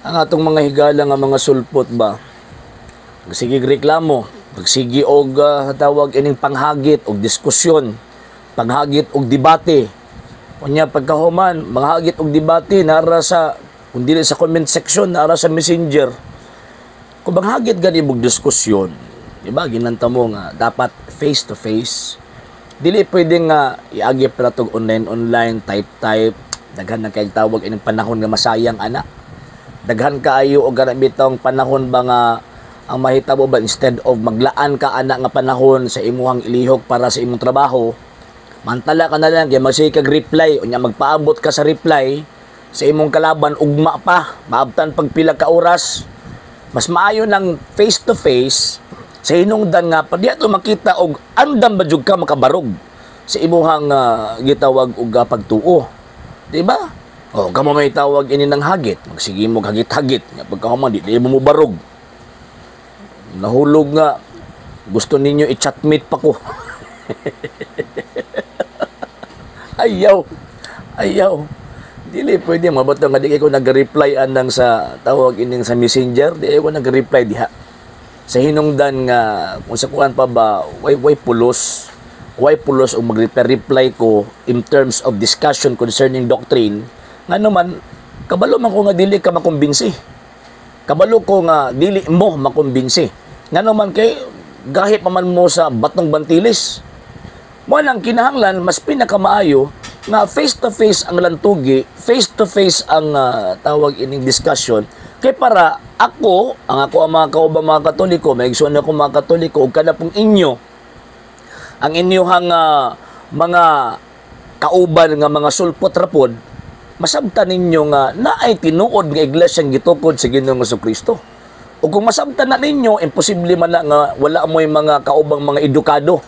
Ang atong mga higala nga mga sulpot ba, sige reklamo, pagsigi og tawag ining panghagit og diskusyon, panghagit og debate. Unya pagkahuman, manghagit og debate nara sa kung dili sa comment section, nara sa messenger. Kung manghagit gani og diskusyon, di ba ginanta mo nga dapat face to face. Dili pwede nga iagi para tog online type daghan na kay tawag ining panahon nga masayang ana. Daghan kaayo og ganang bitong panahon ba nga ang mahitabo ba instead of maglaan ka ana nga panahon sa imuhang ilihok para sa imong trabaho, mantala ka na lang kay magsikag reply unya magpaabot ka sa reply sa imong kalaban ugma pa maabtan pag pila ka oras. Mas maayo ng face to face sa hinungdan nga pa diya to makita og andam ba jud ka makabarog sa imuhang gitawag og pagtuo, di ba? O, kamo may tawag ini ng hagit. Magsige mo hagit-hagit. Pagkahuman, di mo barog. Nahulog nga. Gusto ninyo i-chatmate pa ko. Ayaw. Ayaw. Dili pwede. Mabato nga di ko nag-reply anang sa tawag ining sa messenger. Di ko nag-reply diha. Sa hinungdan nga, kung sa kuhan pa ba, way pulos. Way pulos o mag-reply ko in terms of discussion concerning doctrine. Nga naman, kabalo man ko nga dili ka makumbinsi. Kabalo ko nga dili mo makumbinsi. Nga naman kay gahit pa man mo sa batong bantilis. Mo nang kinahanglan mas pinakamaayo nga face to face ang lantugi, face to face ang tawag ining discussion kay para ako, ang mga kaubang mga Katoliko, may igsoon ako mga Katoliko ug kada pong inyo ang inyong mga kauban nga mga sulpot rapod masabtan ninyo nga naay tinuod nga iglesyang gitukod sa Ginoong Jesucristo. O kung masabtan na ninyo, imposible man na nga wala mo'y mga kaubang mga edukado.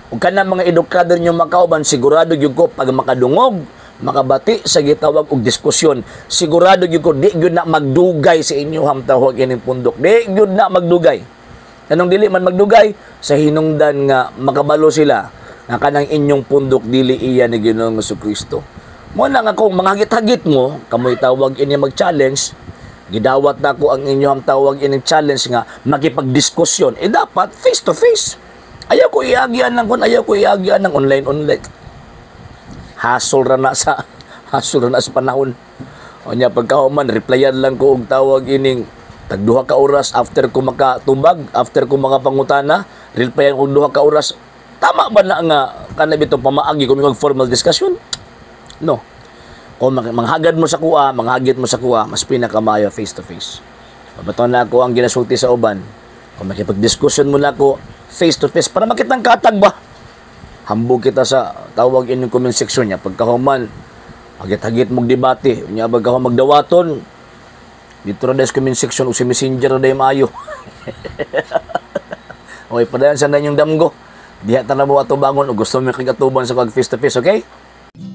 O kana mga edukado ninyo makauban, sigurado yung ko pag makadungog, makabati sa gitawag og diskusyon, sigurado yung ko di yun na magdugay sa inyo hamtawag ining pundok. Di yun na magdugay. Anong dili man magdugay? Sa hinungdan nga makabalo sila nga kanang inyong pundok dili iya ni Ginoong Jesucristo. Mo na nga kung manghagit-hagit mo, kamoy tawag ini mag-challenge, gidawat na ko ang inyong tawag ini challenge nga makipagdiskusyon. Dapat face to face. Ayaw ko iagyan ng online. Hasol ra na sa panahon. O niya pagkahuman, replyan lang ko og tawag ining tagduha ka oras after ko makatubag, after ko mga pangutana, replyan ko duha ka oras. Tama ba na nga kanabito pamaagi kung mag formal discussion? No. Kung manghagad mo sa kuha, manghagit mo sa kuha, mas pinakamayo face to face. Pabaton na ako ang ginasulti sa uban. Kung makipag-discussion mo na ako face to face para makitang katag ba? Hambog kita sa tawag inyong comment section niya. Pagkahuman, hagit-hagit mong debate. Unya pagkahuman magdawaton, dito na sa comment section o si messenger na yung maayo. Okay, padayan sa na yung damgo. Diha ta na mo ato bangon o gusto mo kagatuban sa pag face to face, okay?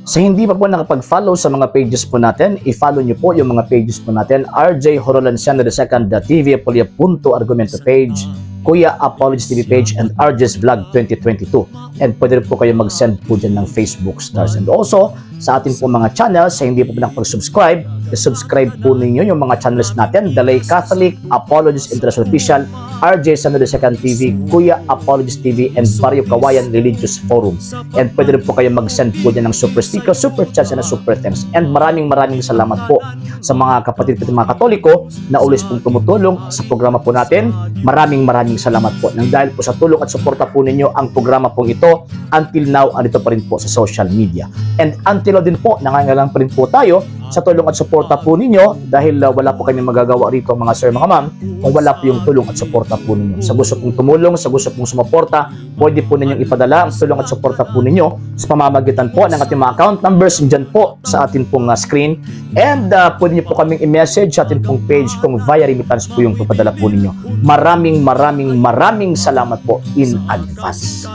Sa hindi pa po nakapag-follow sa mga pages po natin, i-follow nyo po yung mga pages po natin. RJ Horolanciano II, TV Apolia Punto Argumento page, Kuya Apologist TV page, and RJ's Vlog 2022. And pwede rin po kayo mag-send po dyan ng Facebook stars. And also, sa ating po mga channels, sa hindi po nakapag-subscribe, subscribe po ninyo yung mga channels natin. Dalay Catholic, Apologist International Official, RJ Sano II TV, Kuya Apologist TV, and Barrio Kawayan Religious Forum. And pwede rin po kayo mag-send po dyan ng super sticker, super chats, and super thanks. And maraming salamat po sa mga kapatid at mga Katoliko na ulis pong tumutulong sa programa po natin. Maraming salamat po. Nang dahil po sa tulong at suporta po ninyo, ang programa pong ito, until now, andito pa rin po sa social media. And until now din po, nangangailangan pa rin po tayo sa tulong at suporta po ninyo dahil wala po kami magagawa rito mga sir, mga ma'am, kung wala po yung tulong at suporta po ninyo. Sa gusto pong tumulong, sa gusto pong sumuporta, pwede po ninyong ipadala ang tulong at suporta po ninyo sa pamamagitan po ng ating mga account numbers dyan po sa ating pong screen. And pwede nyo po kaming i-message sa ating pong page kung via remittance po yung papadala po ninyo. Maraming salamat po in advance.